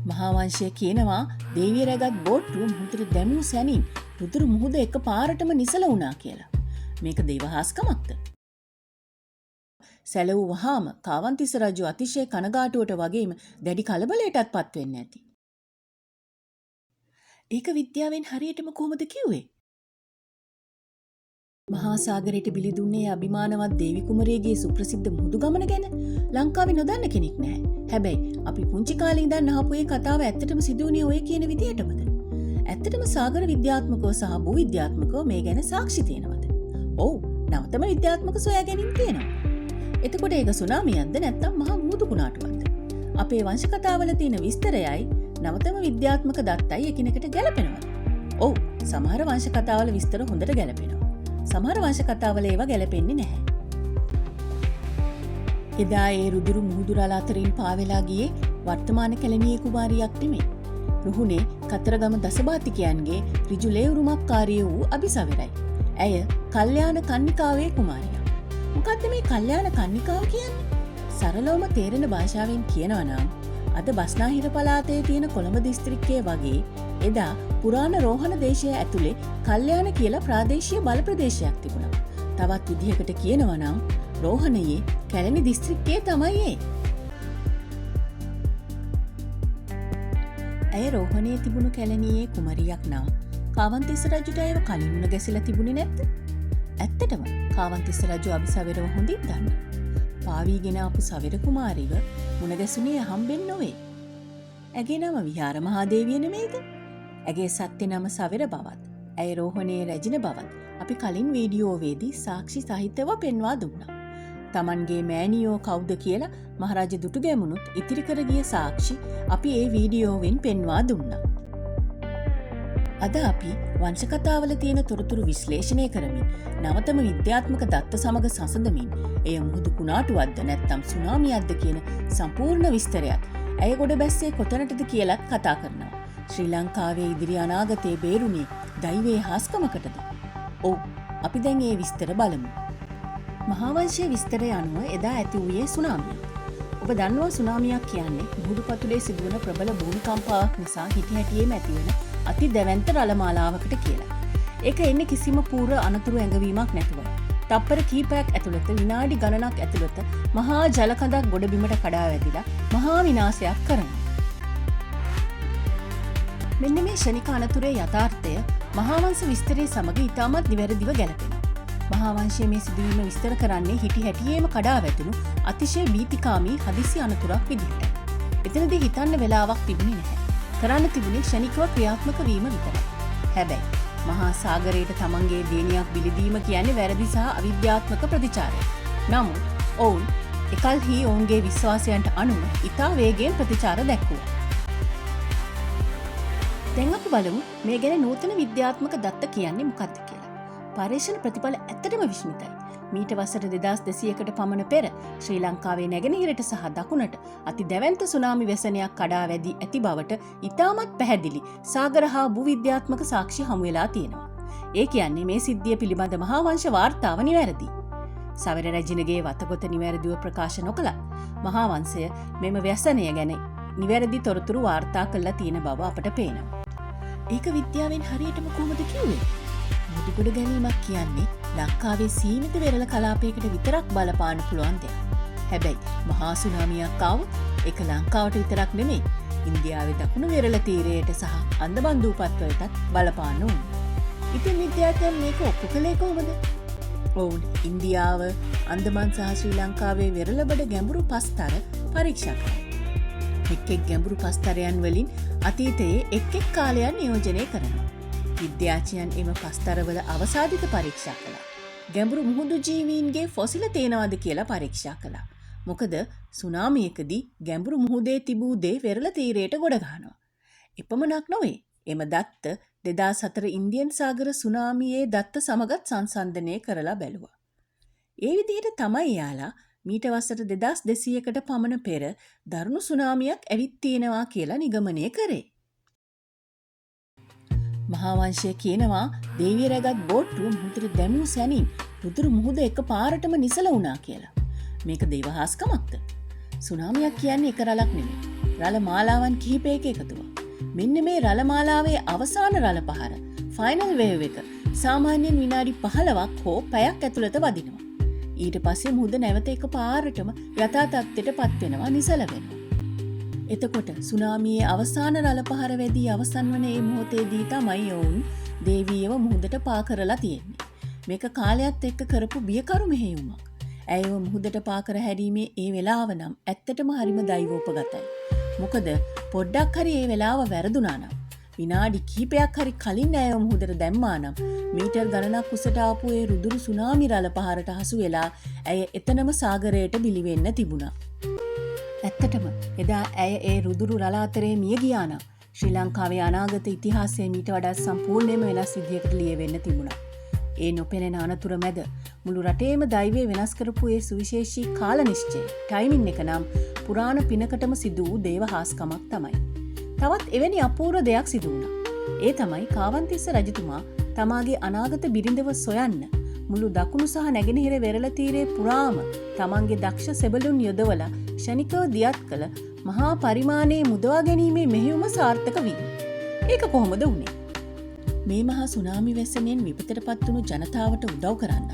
මහාවංශය කියනවා දේවිය රැගත් බෝට්ටුව මුහුදට දැමූ සැනින් රුදුරු මුහුද එක පාරටම නිසල වුණා කියලා. මේක දේවහාස්කමක්ද? සැලවූ වහාම කාවන්තිස්ස රජු අතිශය කනගාටුවට වගේම දැඩි කලබලයටත් පත් වෙන්න ඇති. ඒක විද්‍යාවෙන් හරියටම කොහොමද කිව්වේ? මහා සාගරයට බිලි දුන්නේ අභිමානවත් දේවි කුමරියගේ සුප්‍රසිද්ධ මුහුදු ගමන ගැන ලංකාවේ නොදන්න කෙනෙක් නැහැ. හැබැයි අපි පුංචි කාලේ ඉඳන් අහපු ඒ කතාව ඇත්තටම සිදු වුණේ ඔය කියන විදිහටමද? ඇත්තටම සාගර විද්‍යාත්මකව සහ භූ විද්‍යාත්මකව මේ ගැන සාක්ෂි තියෙනවද? ඔව්, නවතම විද්‍යාත්මක සොයා ගැනීම තියෙනවා. එතකොට ඒක සුනාමියක්ද නැත්නම් මහා මුහුදු කුණාටුවක්ද? අපේ වංශ කතාවල තියෙන විස්තරයයි නවතම විද්‍යාත්මක දත්තයි එකිනෙකට ගැලපෙනවද? ඔව්, සමහර වංශ කතාවල විස්තර හොඳට ගැලපෙනවා. සමහර වංශ කතාවල ඒවා ගැලපෙන්නේ නැහැ. එදා ඒ රුදුරු මුහුදු රළ අතරින් පාවෙලා ගියේ වර්තමාන කැලණියේ කුමාරියක් නෙමෙයි. රුහුණේ කතරගම දසබාතිකයන්ගේ ඍජු ලේවුරුමක්කාරිය වූ අබිසවරයි. ඇය කල්යාණ කන්නිකාවේ කුමාරියක්. මොකද්ද මේ කල්යාණ කන්නිකාව කියන්නේ? සරලවම තේරෙන භාෂාවෙන් කියනවා නම් අද බස්නාහිර පළාතේ තියෙන කොළඹ දිස්ත්‍රික්කයේ වගේ එදා පුරාණ රෝහණ දේශය ඇතුලේ කල්යාණ කියලා ප්‍රාදේශීය බල ප්‍රදේශයක් තිබුණා. තවත් විදිහකට කියනවා නම් රෝහණයේ කැලණි දිස්ත්‍රික්කයේ තමයි ඒ. ඇය රෝහණයේ තිබුණු කැලණියේ කුමරියක් නම් කාවන්තිස්ස රජුට ඒව කලින් මුණ ගැසිලා තිබුණේ නැද්ද? ඇත්තටම කාවන්තිස්ස රජු අබිසවෙරව හොඳින් දන්නා. පාවීගෙන ආපු සවෙර කුමාරිව මුණ ගැසුනේ හම්බෙන් නොවේ. ඇගේ නම විහාර මහාදේවිය නෙමෙයිද? ඇගේ සත්‍ය නම සවෙර බවත්, ඇය රෝහණයේ රැජින බවත් අපි කලින් වීඩියෝවේදී සාක්ෂි සහිතව පෙන්වා දුන්නා. Tamanගේ මෑණියෝ කවුද කියලා මහරජා දුටුගැමුණුත් ඉතිරි කර ගිය සාක්ෂි අපි ඒ වීඩියෝවෙන් පෙන්වා දුන්නා. අද අපි වංශ කතාවල තියෙන තොරතුරු විශ්ලේෂණය කරමින් නවතම විද්‍යාත්මක දත්ත සමග සසඳමින් එය මුහුදු කුණාටුවක්ද නැත්නම් සුනාමියක්ද කියන සම්පූර්ණ විස්තරයත් ඇය ගොඩ බැස්සේ කොතනටද කියලත් කතා කරනවා. ශ්‍රී ලංකාවේ ඉදිරි අනාගතයේ බේරුණේ දෛවයේ හාස්කමකටද? ඔව්, අපි දැන් ඒ විස්තර බලමු. මහාවංශයේ විස්තරය අනුව එදා ඇති වූයේ සුනාමිය. ඔබ දන්නවා සුනාමියක් කියන්නේ මුහුදු පතුලේ සිදුවන ප්‍රබල භූමිකම්පාවක් නිසා හිටිහැටියේම ඇතිවන අති දැවැන්ත රළ මාලාවකට කියලා. ඒක එන්නේ කිසිම පූර්ව අනතුරු ඇඟවීමක් නැතුව. තප්පර කීපයක් ඇතුළත විනාඩි ගණනක් ඇතුළත මහා ජලකඳක් ගොඩබිමට කඩා වැදිලා මහා විනාශයක් කරනවා. මෙන්න මේ ශනික අනතුරේ යථාර්ථය මහාවංශ විස්තරයේ සමග ඉතාමත් නිවැරදිව ගැලපෙනවා. මහාවංශයේ මේ සිදුවීම විස්තර කරන්නේ හිටිහැටියේම කඩා වැටුණු අතිශය භීතිකාමී හදිසි අනතුරක් විදිහට. එතනදී හිතන්න වෙලාවක් තිබුණේ නැහැ. කරන්න තිබුණේ ක්ෂණිකව ක්‍රියාත්මක වීම විතරයි. හැබැයි මහා සාගරයට තමන්ගේ දියණියක් බිලිදීම කියන්නේ වැරදි සහ අවිද්‍යාත්මක ප්‍රතිචාරයක්. නමුත් ඔවුන් එකල්හි ඔවුන්ගේ විශ්වාසයන්ට අනුව ඉතා වේගයෙන් ප්‍රතිචාර දැක්වුවා. දැන් අපි බලමු මේ ගැන නූතන විද්‍යාත්මක දත්ත කියන්නේ මොකක්ද කියලා. පරීක්ෂණ ප්‍රතිඵල ඇත්තටම විශ්මිතයි. මීට වසර 2200කට පමණ පෙර ශ්‍රී ලංකාවේ නැගෙනහිරට සහ දකුණට අති දැවැන්ත සුනාමි වැසනයක් කඩා වැදී ඇති බවට ඉතාමත් පැහැදිලි සාගර හා භූවිද්‍යාත්මක සාක්ෂි හමු වෙලා තියෙනවා. ඒ කියන්නේ මේ සිද්ධිය පිළිබඳ මහාවංශ වාර්තාව නිවැරදි. සවෙර රැජිනගේ වතගොත නිවැරදිව ප්‍රකාශ නොකළත් මහාවංශය මෙම වැසනය ගැන නිවැරදි තොරතුරු වාර්තා කරලා තියෙන බව අපට පේනවා. ඒක විද්‍යාවෙන් හරියටම කොහොමද කිව්වේ? මුදුගොඩ ගැනීමක් කියන්නේ ලංකාවේ සීමිත වෙරළ කලාපයකට විතරක් බලපාන්න පුළුවන් දෙයක්. හැබැයි මහා සුනාමියක් ආවොත් ඒක ලංකාවට විතරක් නෙමෙයි, ඉන්දියාවේ දකුණු වෙරළ තීරයට සහ අන්දමන් දූපත්වලටත් බලපාන්න ඕන. ඉතින් විද්‍යාඥයන් මේක ඔප්පු කළේ කොහොමද? ඔවුන් ඉන්දියාව, අන්දමන් සහ ශ්‍රී ලංකාවේ වෙරළබඩ ගැඹුරු පස්තර පරීක්ෂා කළා. එක් ගැඹුරු පස්තරයන් වලින් අතීතයේ එක් කාලයන් නියෝජනය කරනවා. විද්‍යාඥයන් එම පස්තරවල අවසාදිත පරීක්ෂා කළා. ගැඹුරු මුහුදු ජීවීන්ගේ ෆොසිල තියෙනවද කියලා පරීක්ෂා කළා. මොකද සුනාමියකදී ගැඹුරු මුහුදේ තිබූ දේ වෙරළ තීරයට ගොඩ ගන්නවා. එපමණක් නොවේ. එම දත්ත 2004 ඉන්දියන් සාගර සුනාමියේ දත්ත සමගත් සංසන්දනය කරලා බැලුවා. ඒ විදිහට තමයි යාලා මීට වසර 2200කට පමණ පෙර දරුණු සුනාමියක් ඇවිත් තියෙනවා කියලා නිගමනය කරේ. මහාවංශය කියනවා දේවිය රැගත් බෝට්ටුව මුහුදට දැමූ සැනින් රුදුරු මුහුද එක පාරටම නිසල වුණා කියලා. මේක දේවහාස්කමක්ද? සුනාමියක් කියන්නේ එක රළක් නෙමෙයි. රළ මාලාවන් කිහිපයක එකතුවක්. මෙන්න මේ රළ මාලාවේ අවසාන රළ පහර ෆයිනල් වේව් එක සාමාන්‍යයෙන් විනාඩි 15ක් හෝ පැයක් ඇතුළත වදිනවා. ඊට පස්සේ මුහුද නැවත එක පාරටම යථා තත්ත්වයට පත් වෙනවා, නිසල වෙනවා. එතකොට සුනාමියේ අවසාන රළ පහර වැදී අවසන් වන ඒ මොහොතේදී තමයි ඔවුන් දේවීයව මුහුදට පා කරලා තියෙන්නේ. මේක කාලයත් එක්ක කරපු බියකරු මෙහෙයුමක්. ඇයව මුහුදට පා කර හැරීමේ ඒ වෙලාව නම් ඇත්තටම හරිම දෛවෝපගතයි. මොකද පොඩ්ඩක් හරි ඒ වෙලාව වැරදුනා නම්, විනාඩි කිහිපයක් හරි කලින් ඇයව මුහුදට දැම්මා නම් මීටර් ගණනක් උසට ආපු ඒ රුදුරු සුනාමි රළ පහරට හසු වෙලා ඇය එතනම සාගරයට බිලි වෙන්න තිබුණා. ඇත්තටම එදා ඇය ඒ රුදුරු රළ අතරේ මිය ගියා නම් ශ්‍රී ලංකාවේ අනාගත ඉතිහාසය මීට වඩා සම්පූර්ණයෙන්ම වෙනස් විදිහකට ලියවෙන්න තිබුණා. ඒ නොපෙනෙන අනතුර මැද මුළු රටේම දෛවය වෙනස් කරපු ඒ සුවිශේෂී කාල නිශ්චය ටයිමින් එක නම් පුරාණ පිනකටම සිදු වූ දේවහාස්කමක් තමයි. තවත් එවැනි අපූර්ව දෙයක් සිදු වුණා. ඒ තමයි කාවන්තිස්ස රජතුමා තමාගේ අනාගත බිරිඳව සොයන්න මුළු දකුණු සහ නැගෙනහිර වෙරළ තීරයේ පුරාම තමන්ගේ දක්ෂ සෙබළුන් යොදවලා ක්ෂණිකව දියත් කළ මහා පරිමාණයේ මුදවා ගැනීමේ මෙහෙයුම සාර්ථක වීම. ඒක කොහොමද වුනේ? මේ මහා සුනාමි වැස්සෙන් විපතටපත් වුණු ජනතාවට උදව් කරන්නත්,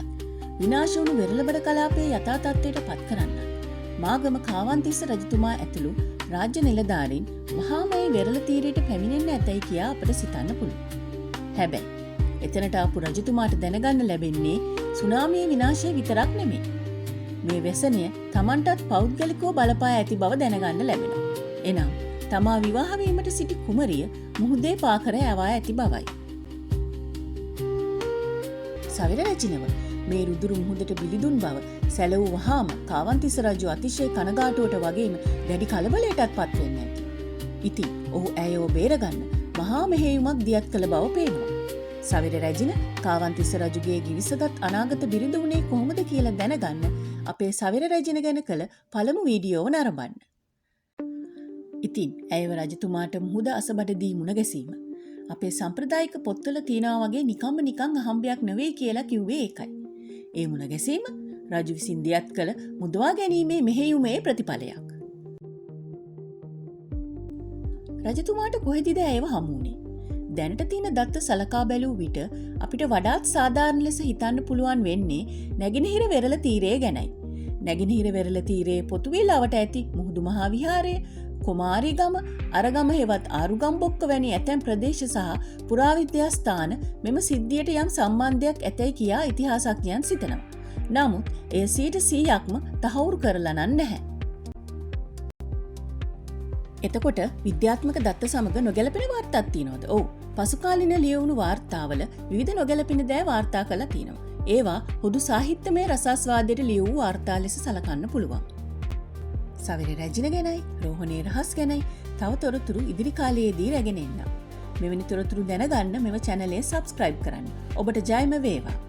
විනාශ වුණු වෙරළබඩ කලාපයේ යථා තත්ත්වයට පත් කරන්නත් මාගම කාවන්තිස්ස රජතුමා ඇතුළු රාජ්‍ය නිලධාරීන් වහාම මේ වෙරළ තීරයට පැමිණෙන්න ඇතැයි කියා අපට සිතන්න පුළුවන්. හැබැයි එතනට ආපු රජතුමාට දැනගන්න ලැබෙන්නේ සුනාමියේ විනාශය විතරක් නෙමෙයි. මේ වැසණය Tamanටත් පෞද්ගලිකව බලපා ඇති බව දැනගන්න ලැබෙනවා. එනම් තමා විවාහ වීමට සිටි කුමරිය මුහුදේ පා කර යවා ඇති බවයි. සවිර රැජිනව මේ රුදුරු මුහුදට බිලිදුන් බව සැලවූ වහාම කාවන්තිස්ස රජු අතිශය කනගාටුවට වගේම දැඩි කලබලයටත් පත් වෙන්න ඇති. ඉතින් ඔහු ඇයව බේරගන්න මහා මෙහෙයුමක් දියත් කළ බව පේනවා. සවිර රැජින කාවන්තිස්ස රජුගේ ගිවිසගත් අනාගත බිරිඳ වුණේ කොහොමද කියලා දැනගන්න අපේ සවිර රැජින ගැන කළ පළමු වීඩියෝව නරඹන්න. ඉතින් ඇයව රජතුමාට මුහුද අසබඩදී මුණ ගැසීම අපේ සම්ප්‍රදායික පොත්වල තියනවා වගේ නිකන් අහම්බයක් නෙවෙයි කියලා කිව්වේ ඒකයි. ඒ මුණ ගැසීම රජු විසින් දියත් කළ මුදවා ගැනීමේ මෙහෙයුමේ ප්‍රතිඵලයක්. රජතුමාට කොහෙදද ඇයව හමු වුණේ? දැනට තියෙන දත්ත සලකා බැලූ විට අපිට වඩාත් සාධාරණ ලෙස හිතන්න පුළුවන් වෙන්නේ නැගෙනහිර වෙරළ තීරය ගැනයි. නැගෙනහිර වෙරළ තීරයේ පොතුවේලාවට ඇති මුහුදු මහා විහාරය, කුමාරිගම, අරගම හෙවත් ආරුගම්බොක්ක වැනි ඇතැම් ප්‍රදේශ සහ පුරාවිද්‍යා ස්ථාන මෙම සිද්ධියට යම් සම්බන්ධයක් ඇතැයි කියා ඉතිහාසඥයන් සිතනවා. නමුත් එය 100%ක්ම තහවුරු කරලා නැහැ. එතකොට විද්‍යාත්මක දත්ත සමග නොගැලපෙන වාර්තාවක් තියෙනවද? ඔව්. පසුකාලීන ලියවුණු වාර්තාවල විවිධ නොගැලපෙන දෑ වාර්තා කරලා තියෙනවා. ඒවා හුදු සාහිත්‍යමය රසාස්වාදයට ලියවූ වාර්තා ලෙස සලකන්න පුළුවන්. සවිර රැජින ගැනයි, රෝහණේ රහස් ගැනයි තව තොරතුරු ඉදිරි කාලයේදී රැගෙන එන්න. මෙවැනි තොරතුරු දැනගන්න මෙම channel එක subscribe කරන්න. ඔබට ජයම වේවා.